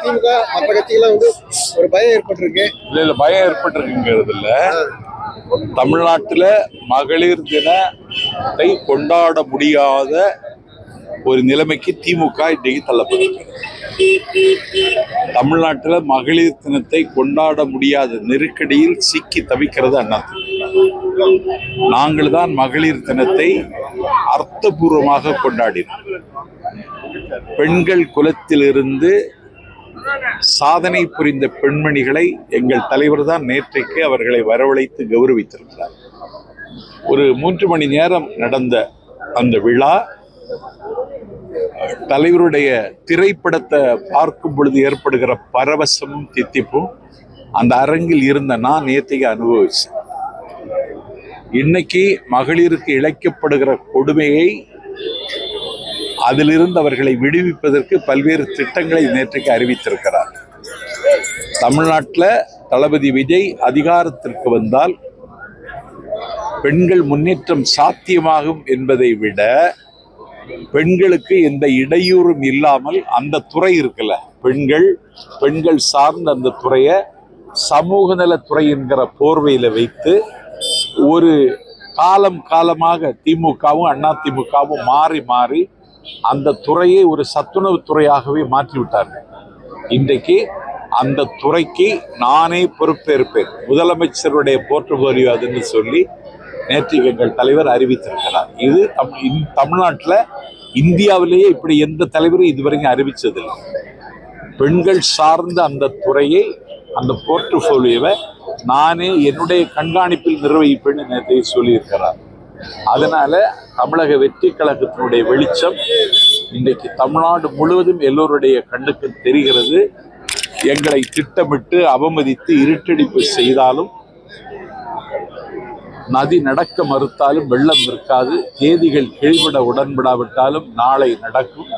திமுக மற்ற கட்சிகள்லாம் ஒரு பயம் ஏற்பட்டிருக்கு. இல்ல பயம் ஏற்பட்டிருக்குங்கிறது இல்ல. தமிழ்நாட்டுல மகளிர் தினத்தை கொண்டாட முடியாத ஒரு நிலைமைக்கு திமுக இன்றைக்கு தள்ளப்பட்டிருக்கிறது. தமிழ்நாட்டில் மகளிர் தினத்தை கொண்டாட முடியாத நெருக்கடியில் சிக்கி தவிக்கிறது அதிமுக. நாங்கள் தான் மகளிர் தினத்தை அர்த்தபூர்வமாக கொண்டாடினோம். பெண்கள் குலத்திலிருந்து சாதனை புரிந்த பெண்மணிகளை எங்கள் தலைவர் தான் நேற்றைக்கு அவர்களை வரவழைத்து கௌரவித்திருக்கிறார். ஒரு 3 மணி நேரம் நடந்த அந்த விழா தலைவருடைய திரைப்படத்தை பார்க்கும் பொழுது ஏற்படுகிற பரவசமும் தித்திப்பும் அந்த அரங்கில் இருந்த நான் நேற்றைக்கு அனுபவிச்சேன். இன்னைக்கு மகளிருக்கு இழைக்கப்படுகிற கொடுமையை அதிலிருந்து அவர்களை விடுவிப்பதற்கு பல்வேறு திட்டங்களை நேற்றைக்கு அறிவித்திருக்கிறார். தமிழ்நாட்டில் தளபதி விஜய் அதிகாரத்திற்கு வந்தால் பெண்கள் முன்னேற்றம் சாத்தியமாகும் என்பதை விட பெண்களுக்கு எந்த இடையூறும் இல்லாமல் அந்த துறை இருக்குல்ல, பெண்கள் சார்ந்த அந்த துறையை சமூக நலத்துறை என்கிற போர்வையில வைத்து ஒரு காலமாக திமுகவும் அதிமுகவும் மாறி மாறி அந்த துறையை ஒரு சத்துணவு துறையாகவே மாற்றிவிட்டார்கள். இன்றைக்கு அந்த துறைக்கு நானே பொறுப்பேற்பேன், முதலமைச்சருடைய போர்ட்போலியோ அதுன்னு சொல்லி நேற்று எங்கள் தலைவர் அறிவித்திருக்கிறார். இது தமிழ்நாட்டில் இந்தியாவிலேயே இப்படி எந்த தலைவரும் இதுவரைக்கும் அறிவிச்சதில்லை. பெண்கள் சார்ந்த அந்த துறையை, அந்த போர்ட்போலியோவை நானே என்னுடைய கண்காணிப்பில் நிர்வகிப்பேன்னு நேற்று சொல்லியிருக்கிறார். அதனால தமிழக வெற்றி கழகத்தினுடைய வெளிச்சம் இன்றைக்கு தமிழ்நாடு முழுவதும் எல்லோருடைய கண்ணுக்கு தெரிகிறது. எங்களை திட்டமிட்டு அவமதித்து இருட்டடிப்பு செய்தாலும், நதி நடக்க மறுத்தாலும் வெள்ளம் இருக்காது, தேதிகள் கீழ்பட உடன்படாவிட்டாலும் நாளை நடக்கும்.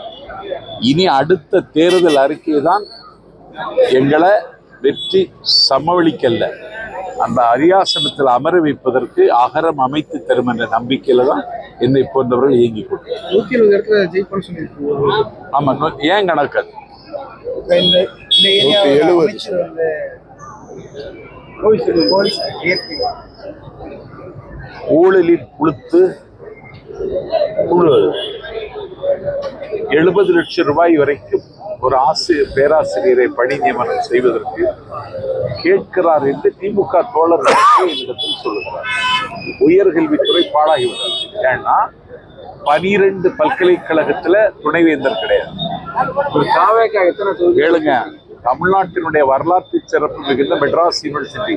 இனி அடுத்த தேர்தல் அறிக்கை தான் எங்களை வெற்றி சமவெளிக்கல்ல, அந்த அரியாசனத்தில் அமர வைப்பதற்கு அகரம் அமைத்து தரும் என்ற நம்பிக்கையில தான் என்னை போன்றவர்கள் இயங்கிக் கொண்டிருக்கிறார். ஆமா, ஏன் கணக்காது? ஊழலில் புழுத்து 70 லட்சம் ரூபாய் வரைக்கும் ஒரு பேராசிரியரை பணி நியமனம் செய்வதற்கு கேட்கிறார் என்று திமுக தோழர் என்னிடத்தில் சொல்லுகிறார். உயர்கல்வித்துறை பாழாகிவிட்டது. ஏன்னா 12 பல்கலைக்கழகத்துல துணைவேந்தர் கிடையாது. கேளுங்க, தமிழ்நாட்டினுடைய வரலாற்று சிறப்பு மிகுந்த மெட்ராஸ் யூனிவர்சிட்டி,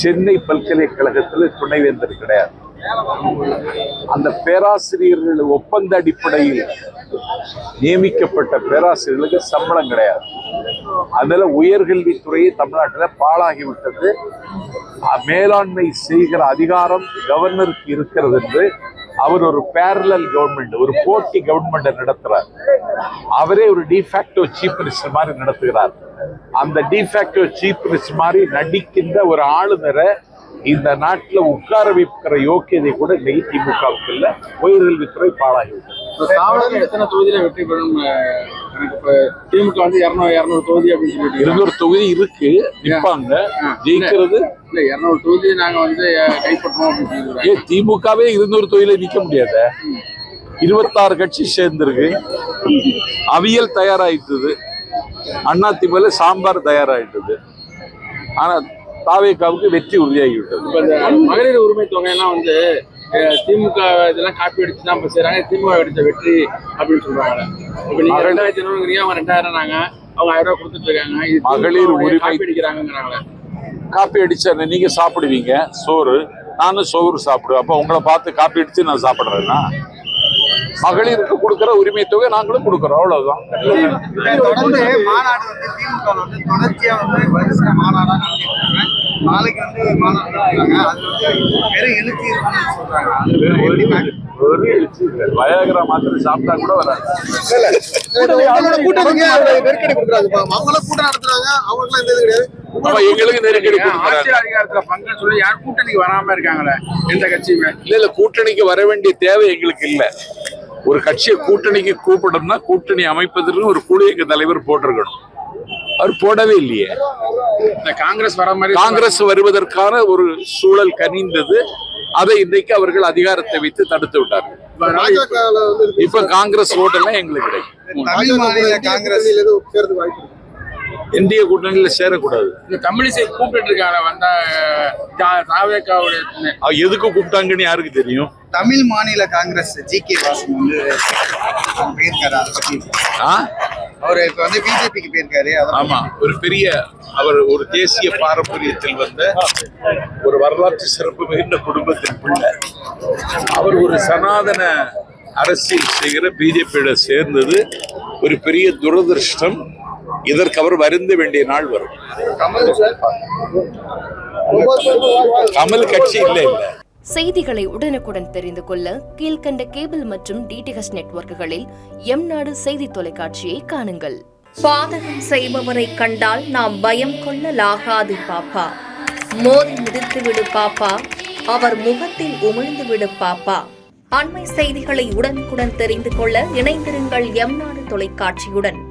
சென்னை பல்கலைக்கழகத்தில் துணைவேந்தர் கிடையாது. அந்த பேராசிரியர்கள் ஒப்பந்த அடிப்படையில் நியமிக்கப்பட்ட பேராசிரியர்களுக்கு சம்பளம் கிடையாது. அதனால உயர்கல்வித்துறையை தமிழ்நாட்டில் பாழாகிவிட்டது. மேலாண்மை செய்கிற அதிகாரம் கவர்னருக்கு இருக்கிறது என்று அவர் ஒரு பேரலல் கவர்மெண்ட், ஒரு போட்டி கவர்மெண்ட் நடத்துறார். அவரே ஒரு டிஃபேக்டோ சீஃப் மினிஸ்டர் மாதிரி நடத்துகிறார். அந்த டிஃபேக்டோ சீஃப் மினிஸ்டர் மாதிரி நடிக்கின்ற ஒரு ஆளுநரை இந்த நாட்டில் உட்கார வைக்கிற யோக்கியதை கூட இன்னைக்கு திமுகவுக்கு இல்ல. உயர்கல்வித்துறை பாழாகிவிட்டது. எத்தனை தொகுதியில வெற்றி பெறும்? திமுக வந்து 200 தொகுதி அப்படின்னு சொல்லிட்டு 200 தொகுதி இருக்கு, நிற்பாங்க. ஜெயிக்கிறது இல்ல, 200 தொகுதி நாங்க வந்து கைப்பற்றோம் அப்படின்னு சொல்லிடுறாங்க. திமுகவே 200 தொகுதியில நிற்க முடியாத. 26 கட்சி சேர்ந்திருக்கு. அவியல் தயாராயிட்டது, அதிமுக சாம்பார் தயாராயிட்டது. ஆனா தாவேகாவுக்கு வெற்றி உறுதியாகிவிட்டது. மகளிர் உரிமை தொகையெல்லாம் வந்து திமுக இதெல்லாம் காப்பி அடிச்சு தான் செய்யறாங்க. திமுக அடித்த வெற்றி அப்படின்னு சொல்றாங்க. இப்ப நீங்க 2500 அவங்க 2000 நாங்க அவங்க 1000 ரூபாய் கொடுத்துட்டு இருக்காங்க. மகளிர் உரிமை காப்பி அடிக்கிறாங்கிறாங்களே. காப்பி அடிச்சா நீங்க சாப்பிடுவீங்க சோறு, நானும் சோறு சாப்பிடுவேன். அப்ப உங்களை பார்த்து காப்பி அடிச்சு நான் சாப்பிடுறேன்னா மகளிருக்கு கொடுக்கிற உரிமை தொகை நாங்களும் கொடுக்குறோம், அவ்வளவுதான். தொடர்ந்து மாநாடு வந்து திமுக வந்து தொடர்ச்சியா வந்து வரிசையா மாநாடா நடத்திட்டு நாளைக்கு வந்து மாநாடு நடத்துறாங்க. அது வந்து வெறும் எழுச்சி இருக்குன்னு சொல்றாங்க. ஒரு எழுச்சி வயகரா மாத்திரம் சாப்பிட்டா கூட வராது. கூட்டணிக்கு நெருக்கடி கொடுக்குறாங்க. அவங்களும் கூட்டம் நடத்துறாங்க, அவங்களுக்குலாம் எந்த இது கிடையாது. எங்களுக்கு நெருக்கடி அதிகாரத்துல பங்கு சொல்லி யாரும் கூட்டணிக்கு வராம இருக்காங்களே எந்த கட்சியுமே. இல்ல, கூட்டணிக்கு வர வேண்டிய தேவை எங்களுக்கு இல்ல. ஒரு கட்சியை கூட்டணிக்கு கூப்பிடணும்னா கூட்டணி அமைப்பதற்கு ஒரு குழு எங்க தலைவர் போட்டிருக்கணும். அவர் போடவே இல்லையே. இந்த காங்கிரஸ் வர மாதிரி காங்கிரஸ் வருவதற்கான ஒரு சூழல் கனிந்தது. அதை இன்றைக்கு அவர்கள் அதிகாரத்தை வைத்து தடுத்து விட்டார்கள். இப்ப காங்கிரஸ் ஓட்டெல்லாம் எங்களுக்கு கிடைக்கும். தமிழ் மாநில காங்கிரஸ் இந்திய கூட்டணியில சேரக்கூடாது. இந்த தமிழிசை கூப்பிட்டு இருக்காங்க வந்தா தாவேக்காவுடைய எதுக்கு கூப்பிட்டாங்கன்னு யாருக்கு தெரியும்? தமிழ் மாநில காங்கிரஸ் ஜி.கே. வாசன் வந்து போயிருக்காரு. அதை பத்தி அவர் இப்ப வந்து பிஜேபிக்கு போயிருக்காரு. ஆமா, ஒரு பெரிய அவர் ஒரு தேசிய பாரம்பரியத்தில் வந்த ஒரு வரலாற்று சிறப்பு மிகுந்த குடும்பத்தின் பிள்ளை. அவர் ஒரு சனாதன அரசியல் செய்கிற பிஜேபியோட சேர்ந்தது ஒரு பெரிய துரதிருஷ்டம். இதற்கு அவர் வருந்த வேண்டிய நாள் வரும். கமல் கட்சி இல்ல. செய்திகளை உடனுக்குடன் தெரிந்து கொள்ள கீழ்கண்ட கேபிள் மற்றும் டிடிஎச் நெட்வொர்க்குகளில் எம்நாடு செய்தி தொலைக்காட்சியை காணுங்கள். பாதகம் செய்பவரை கண்டால் நாம் பயம் கொள்ளலாகாது பாப்பா. மோதி மிதித்து விடு பாப்பா, அவர் முகத்தில் உமிழ்ந்து விடு பாப்பா. அண்மை செய்திகளை உடனுக்குடன் தெரிந்து கொள்ள இணைந்திருங்கள் எம்நாடு தொலைக்காட்சியுடன்.